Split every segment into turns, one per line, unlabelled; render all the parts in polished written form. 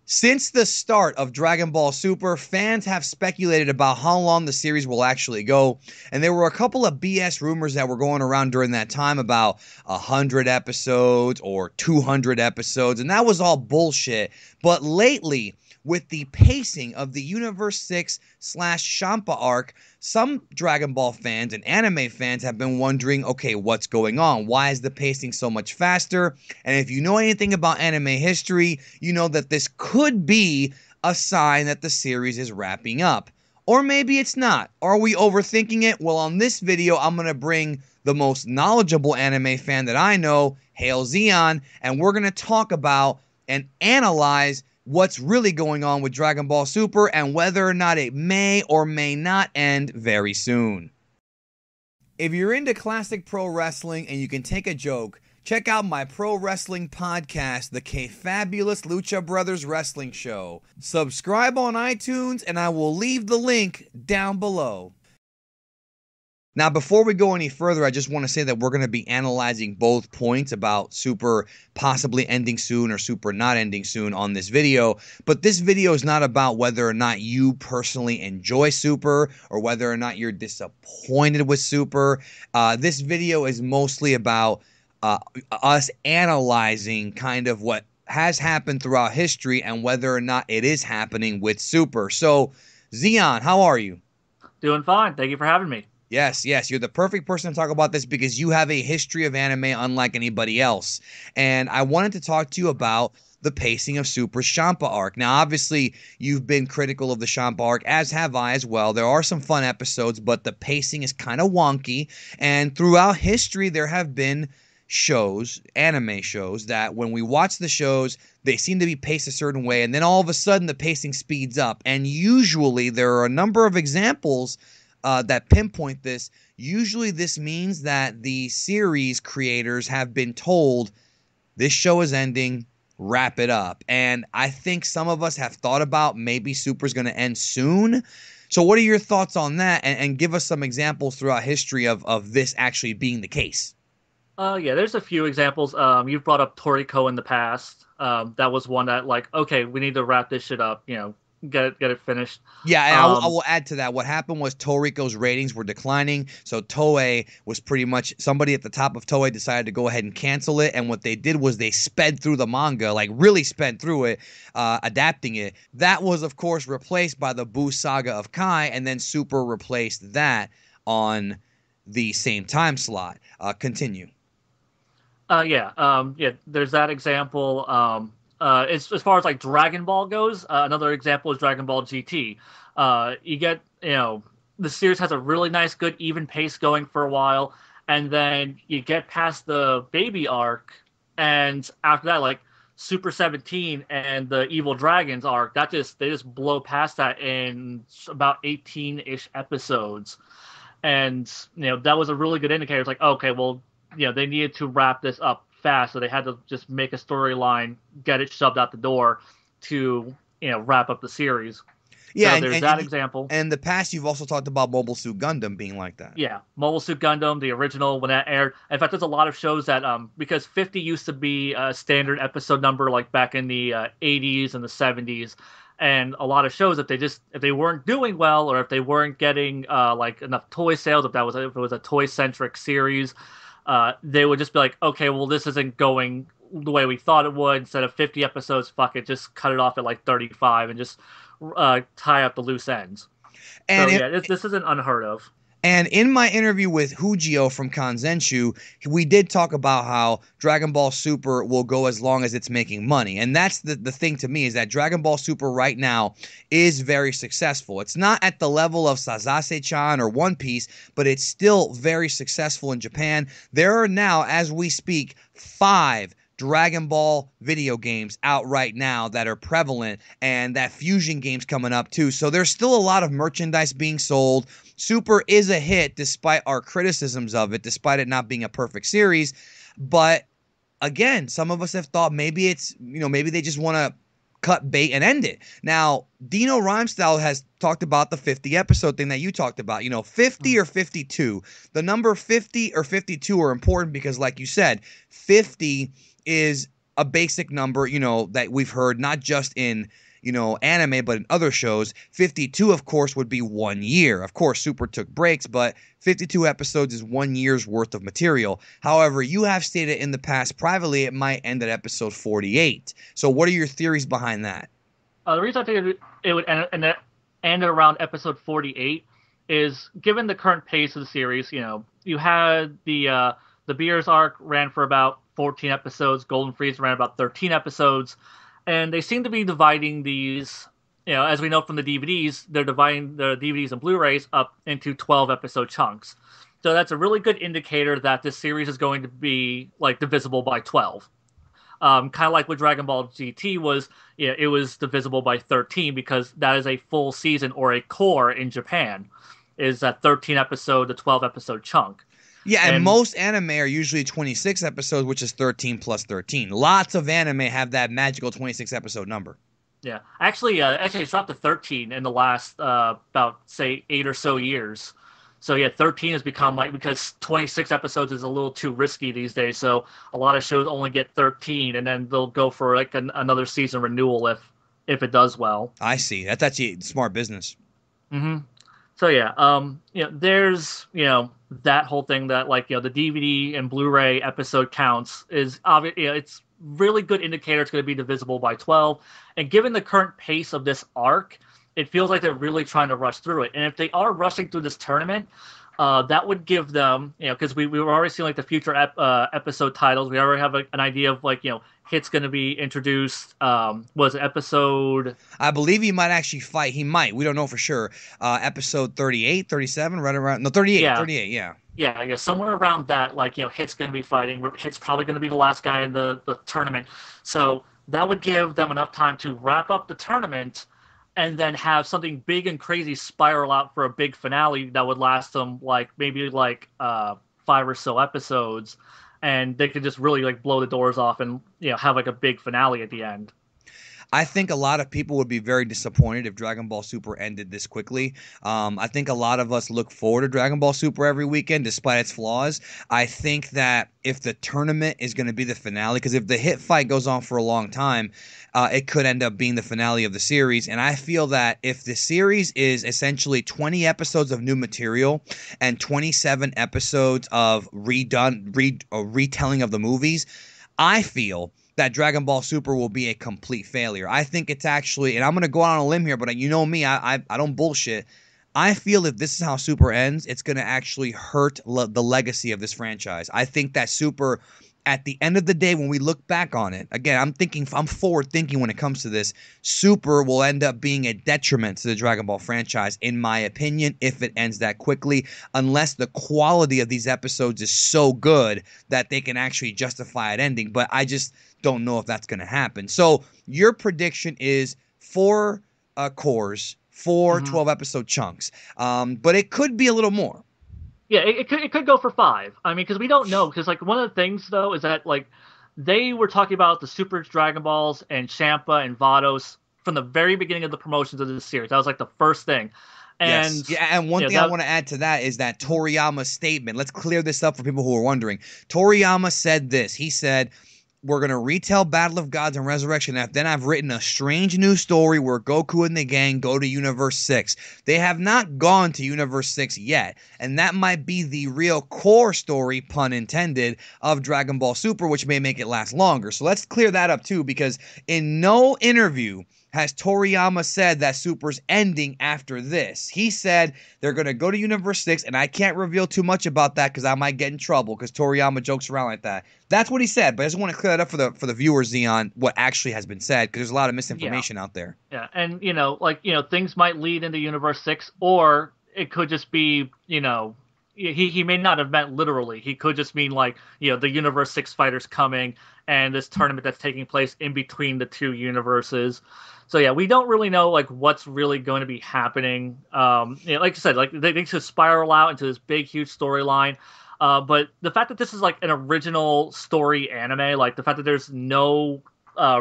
Since the start of Dragon Ball Super, fans have speculated about how long the series will actually go, and there were a couple of BS rumors that were going around during that time about 100 episodes or 200 episodes, and that was all bullshit. But lately, with the pacing of the Universe 6/Champa arc, some Dragon Ball fans and anime fans have been wondering, okay, what's going on? Why is the pacing so much faster? And if you know anything about anime history, you know that this could be a sign that the series is wrapping up. Or maybe it's not. Are we overthinking it? Well, on this video, I'm going to bring the most knowledgeable anime fan that I know, Hail Zeon, and we're going to talk about and analyze what's really going on with Dragon Ball Super and whether or not it may or may not end very soon. If you're into classic pro wrestling and you can take a joke, check out my pro wrestling podcast, the Kayfabulous Lucha Brothers Wrestling Show. Subscribe on iTunes and I will leave the link down below. Now, before we go any further, I just want to say that we're going to be analyzing both points about Super possibly ending soon or Super not ending soon on this video. But this video is not about whether or not you personally enjoy Super or whether or not you're disappointed with Super. This video is mostly about us analyzing kind of what has happened throughout history and whether or not it is happening with Super. So, Zeon, how are you?
Doing fine. Thank you for having me.
Yes, you're the perfect person to talk about this because you have a history of anime unlike anybody else. And I wanted to talk to you about the pacing of Super's Champa arc. Now, obviously, you've been critical of the Champa arc, as have I as well. There are some fun episodes, but the pacing is kind of wonky. And throughout history, there have been shows, anime shows, that when we watch the shows, they seem to be paced a certain way, and then all of a sudden, the pacing speeds up. And usually, there are a number of examples that pinpoint this. Usually this means that the series creators have been told this show is ending, wrap it up. And I think some of us have thought about maybe Super's going to end soon. So what are your thoughts on that? And give us some examples throughout history of this actually being the case.
Yeah, there's a few examples. You've brought up Toriko in the past. That was one that, like, okay, we need to wrap this shit up, get it finished.
Yeah, and I will add to that. What happened was Toriko's ratings were declining, so Toei was pretty much, somebody at the top of Toei decided to go ahead and cancel it, and what they did was they sped through the manga, like really sped through it, adapting it. That was, of course, replaced by the Buu Saga of Kai, and then Super replaced that on the same time slot. Continue.
Yeah, there's that example. As far as like Dragon Ball goes, another example is Dragon Ball GT. You get, the series has a really nice, good, even pace going for a while, and then you get past the baby arc, and after that, like Super 17 and the Evil Dragons arc, they just blow past that in about 18-ish episodes, and that was a really good indicator. It's like, okay, well, they needed to wrap this up fast, so they had to just make a storyline, get it shoved out the door to wrap up the series.
Yeah,
so there's that example.
And in the past, you've also talked about Mobile Suit Gundam being like that.
Yeah, Mobile Suit Gundam, the original, when that aired. In fact, there's a lot of shows that because 50 used to be a standard episode number, like back in the 80s and the 70s, and a lot of shows, if they weren't doing well, or if they weren't getting like enough toy sales, if it was a toy centric series, they would just be like, okay, well, this isn't going the way we thought it would. Instead of 50 episodes, fuck it, just cut it off at like 35 and just tie up the loose ends. And so, this isn't unheard of.
And in my interview with Hujio from KANZENSHUU, we did talk about how Dragon Ball Super will go as long as it's making money. And that's the thing to me, is that Dragon Ball Super right now is very successful. It's not at the level of Sasase-chan or One Piece, but it's still very successful in Japan. There are now, as we speak, 5 Dragon Ball video games out right now that are prevalent, and that Fusion game's coming up too. So there's still a lot of merchandise being sold. Super is a hit despite our criticisms of it, despite it not being a perfect series. But again, some of us have thought maybe it's, maybe they just want to cut bait and end it. Now, Dino Rhymestyle has talked about the 50 episode thing that you talked about. 50 or 52. The number 50 or 52 are important because, like you said, 50 is a basic number, that we've heard not just in anime, but in other shows. 52, of course, would be 1 year. Of course, Super took breaks, but 52 episodes is 1 year's worth of material. However, you have stated in the past privately it might end at episode 48. So what are your theories behind that?
The reason I think it would end at around episode 48 is, given the current pace of the series, you had the Beers arc ran for about 14 episodes, Golden Freeze ran about 13 episodes, and they seem to be dividing these, as we know from the DVDs, they're dividing the DVDs and Blu-rays up into 12-episode chunks. So that's a really good indicator that this series is going to be divisible by 12. Kind of like what Dragon Ball GT was, it was divisible by 13 because that is a full season, or a core in Japan, is a 13-episode to 12-episode chunk.
Yeah, and most anime are usually 26 episodes, which is 13 plus 13. Lots of anime have that magical 26-episode number.
Yeah, actually, it's dropped to 13 in the last about, say, 8 or so years. So yeah, 13 has become because 26 episodes is a little too risky these days. So a lot of shows only get 13, and then they'll go for another season renewal if it does well.
I see. That's actually smart business.
Mm-hmm. So yeah, there's that whole thing that the DVD and Blu-ray episode counts is obvious. It's really good indicator it's going to be divisible by 12. And given the current pace of this arc, it feels like they're really trying to rush through it. And if they are rushing through this tournament, that would give them, because we were already seeing the future episode titles. We already have an idea of Hit's going to be introduced. Was it episode?
I believe he might actually fight. He might. We don't know for sure. Episode 38, 37, right around. No, 38. Yeah. 38. Yeah.
Yeah, somewhere around that. Hit's going to be fighting. Hit's probably going to be the last guy in the tournament. So that would give them enough time to wrap up the tournament, and then have something big and crazy spiral out for a big finale that would last them maybe 5 or so episodes, and they could just really blow the doors off and have a big finale at the end.
I think a lot of people would be very disappointed if Dragon Ball Super ended this quickly. I think a lot of us look forward to Dragon Ball Super every weekend, despite its flaws. I think that if the tournament is going to be the finale, because if the Hit fight goes on for a long time, it could end up being the finale of the series. And I feel that if the series is essentially 20 episodes of new material and 27 episodes of retelling of the movies, I feel that Dragon Ball Super will be a complete failure. I think it's actually, and I'm going to go out on a limb here, but you know me, I don't bullshit. I feel if this is how Super ends, it's going to actually hurt the legacy of this franchise. I think that Super, at the end of the day, when we look back on it, again, I'm forward thinking when it comes to this, Super will end up being a detriment to the Dragon Ball franchise, in my opinion, if it ends that quickly, unless the quality of these episodes is so good that they can actually justify it ending. But I just don't know if that's going to happen. So your prediction is 4 cores, 4 12-episode chunks, but it could be a little more.
Yeah, it could go for 5. I mean, because we don't know. Because one of the things though is that they were talking about the Super Dragon Balls and Champa and Vados from the very beginning of the promotions of this series. That was the first thing. And
yes. Yeah, and one thing I want to add to that is that Toriyama's statement. Let's clear this up for people who are wondering. Toriyama said this. He said, we're going to retell Battle of Gods and Resurrection F. Then I've written a strange new story where Goku and the gang go to Universe 6. They have not gone to Universe 6 yet. And that might be the real core story, pun intended, of Dragon Ball Super, which may make it last longer. So let's clear that up too, because in no interview has Toriyama said that Super's ending after this. He said they're going to go to Universe 6, and I can't reveal too much about that because I might get in trouble because Toriyama jokes around like that. That's what he said, but I just want to clear that up for the viewers, Zeon, what actually has been said, because there's a lot of misinformation out there.
Yeah, and, things might lead into Universe 6, or it could just be, he may not have meant literally. He could just mean the Universe 6 fighters coming and this tournament that's taking place in between the two universes. So yeah, we don't really know what's really going to be happening. Like I said, they should spiral out into this big, huge storyline. But the fact that this is an original story anime, the fact that there's no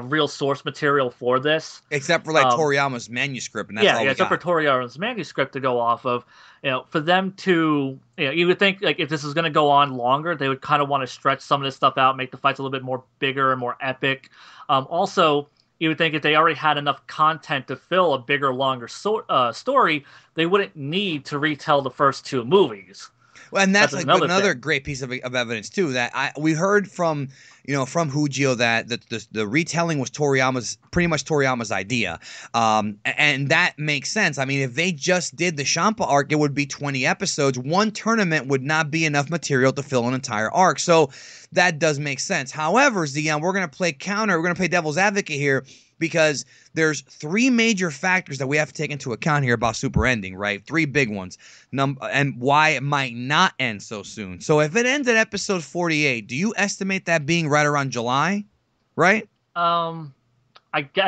real source material for this.
Except for like Toriyama's manuscript, and that's all we
except
got.
for Toriyama's manuscript to go off of. For them to, you would think like if this is going to go on longer, they would kind of want to stretch some of this stuff out, make the fights a little bit more bigger and more epic. Also, you would think if they already had enough content to fill a bigger, longer story, they wouldn't need to retell the first 2 movies.
Well, and that's like another great piece of evidence too. That we heard from from Hujio that the retelling was pretty much Toriyama's idea, and that makes sense. I mean, if they just did the Champa arc, it would be 20 episodes. One tournament would not be enough material to fill an entire arc. So that does make sense. However, Zeon, we're gonna play counter. We're gonna play devil's advocate here, because there's 3 major factors that we have to take into account here about Super ending, right? 3 big ones, and why it might not end so soon. So if it ends at episode 48, do you estimate that being right around July, right?
I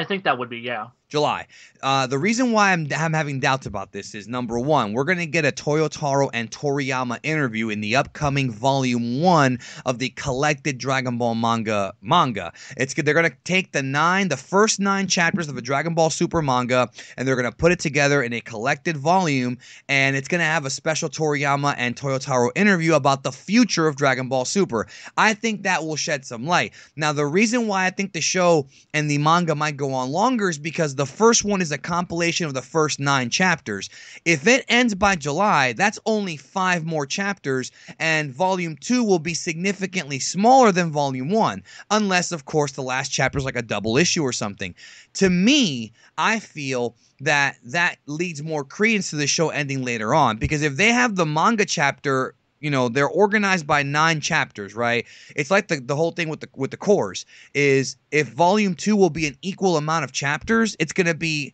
think that would be, yeah.
July. The reason why I'm having doubts about this is, number one, we're going to get a Toyotaro and Toriyama interview in the upcoming Volume 1 of the collected Dragon Ball manga. They're going to take the first 9 chapters of a Dragon Ball Super manga, and they're going to put it together in a collected volume, and it's going to have a special Toriyama and Toyotaro interview about the future of Dragon Ball Super. I think that will shed some light. Now, the reason why I think the show and the manga might go on longer is because the first one is a compilation of the first 9 chapters. If it ends by July, that's only 5 more chapters, and Volume 2 will be significantly smaller than Volume 1, unless, of course, the last chapter is like a double issue or something. To me, I feel that leads more credence to the show ending later on, because if they have the manga chapter, they're organized by 9 chapters, right? It's like the whole thing with the cores is, if Volume 2 will be an equal amount of chapters, it's going to be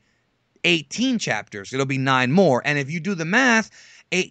18 chapters. It'll be 9 more. And if you do the math,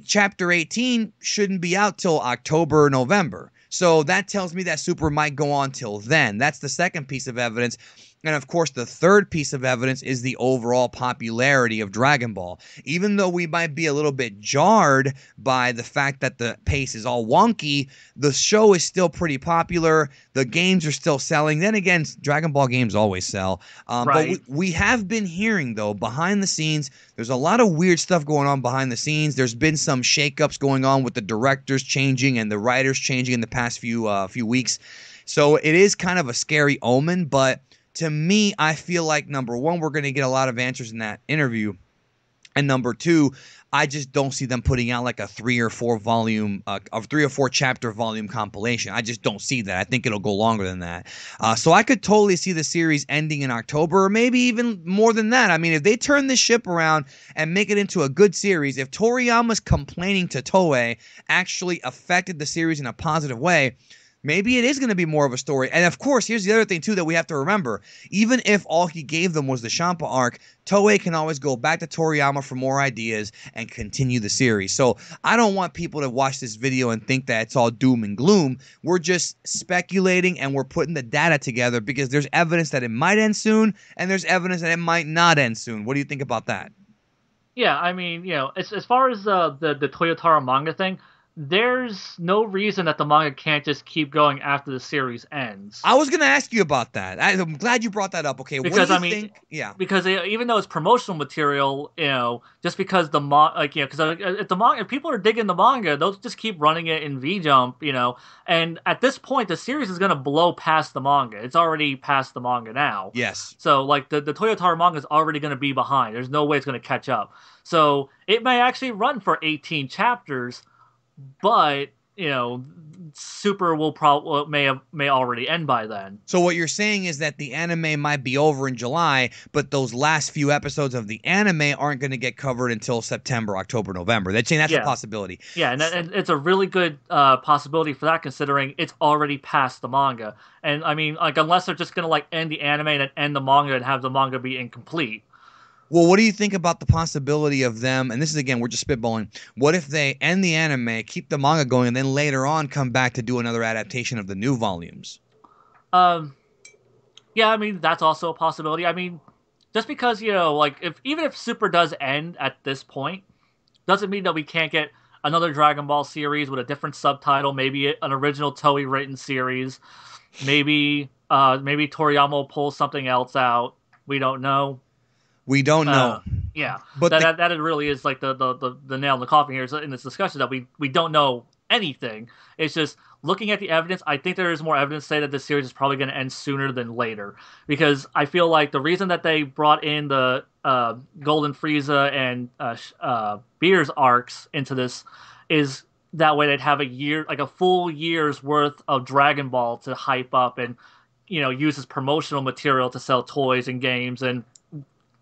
chapter 18 shouldn't be out till October or November. So that tells me that Super might go on till then. That's the second piece of evidence. And of course, the third piece of evidence is the overall popularity of Dragon Ball. Even though we might be a little bit jarred by the fact that the pace is all wonky, the show is still pretty popular. The games are still selling. Then again, Dragon Ball games always sell.
Right.
But we have been hearing, though, behind the scenes, there's a lot of weird stuff going on behind the scenes. There's been some shakeups going on with the directors changing and the writers changing in the past few weeks. So it is kind of a scary omen, but to me, I feel like, number one, we're going to get a lot of answers in that interview. And number two, I just don't see them putting out like a 3 or 4 chapter volume compilation. I just don't see that. I think it'll go longer than that. So I could totally see the series ending in October, or maybe even more than that. I mean, if they turn this ship around and make it into a good series, if Toriyama's complaining to Toei actually affected the series in a positive way, maybe it is going to be more of a story. And of course, here's the other thing too that we have to remember. Even if all he gave them was the Champa arc, Toei can always go back to Toriyama for more ideas and continue the series. So I don't want people to watch this video and think that it's all doom and gloom. We're just speculating, and we're putting the data together because there's evidence that it might end soon, and there's evidence that it might not end soon. What do you think about that?
Yeah, I mean, as far as the Toyotaro manga thing, there's no reason that the manga can't just keep going after the series ends.
I was going to ask you about that. I'm glad you brought that up. Okay,
because
what do you think? Yeah,
because even though it's promotional material, just because the if people are digging the manga, they'll just keep running it in V Jump, And at this point, the series is going to blow past the manga. It's already past the manga now.
Yes.
So like the Toyotaro manga is already going to be behind. There's no way it's going to catch up. So it may actually run for 18 chapters. But Super may already end by then.
So what you're saying is that the anime might be over in July, but those last few episodes of the anime aren't going to get covered until September, October, November. That's a possibility.
Yeah, and it's a really good possibility for that, considering it's already past the manga. And I mean, like, unless they're just going to end the anime and then end the manga and have the manga be incomplete.
Well, what do you think about the possibility of them, and this is, again, we're just spitballing, what if they end the anime, keep the manga going, and then later on come back to do another adaptation of the new volumes?
Yeah, I mean, that's also a possibility. I mean, just because, even if Super does end at this point, doesn't mean that we can't get another Dragon Ball series with a different subtitle, maybe an original Toei written series, maybe Maybe Toriyama will pull something else out. We don't know.
We don't know.
Yeah,
But
that really is like the nail in the coffin here is in this discussion that we don't know anything. It's just looking at the evidence. I think there is more evidence to say that this series is probably going to end sooner than later, because I feel like the reason that they brought in the Golden Frieza and Beerus arcs into this is that way they'd have a full year's worth of Dragon Ball to hype up and use as promotional material to sell toys and games and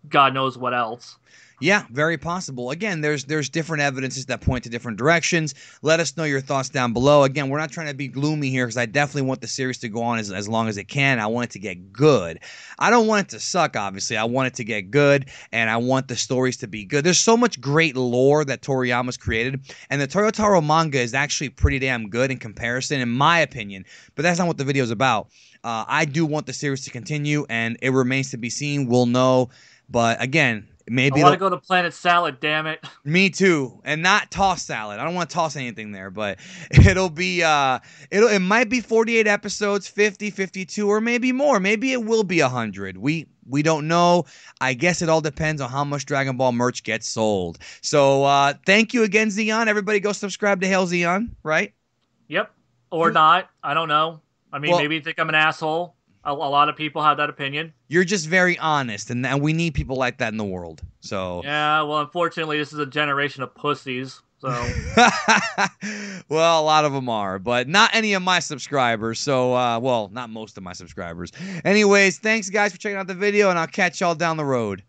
God knows what else.
Yeah, very possible. Again, there's different evidences that point to different directions. Let us know your thoughts down below. Again, we're not trying to be gloomy here because I definitely want the series to go on as long as it can. I want it to get good. I don't want it to suck, obviously. I want it to get good, and I want the stories to be good. There's so much great lore that Toriyama's created, and the Toyotaro manga is actually pretty damn good in comparison, in my opinion, but that's not what the video is about. I do want the series to continue, and it remains to be seen. We'll know, but again, maybe
I want to go to Planet Salad, damn it.
Me too, and not toss salad. I don't want to toss anything there, but it'll be it might be 48 episodes, 50, 52, or maybe more. Maybe it will be 100. We don't know. I guess it all depends on how much Dragon Ball merch gets sold. So thank you again, Zeon. Everybody go subscribe to Hail Zeon, right?
Yep. Or not. I don't know. I mean, maybe you think I'm an asshole. A lot of people have that opinion.
You're just very honest, and we need people like that in the world. So
yeah, well, unfortunately, this is a generation of pussies. So
well, a lot of them are, but not any of my subscribers. So well, not most of my subscribers. Anyways, thanks guys for checking out the video, and I'll catch y'all down the road.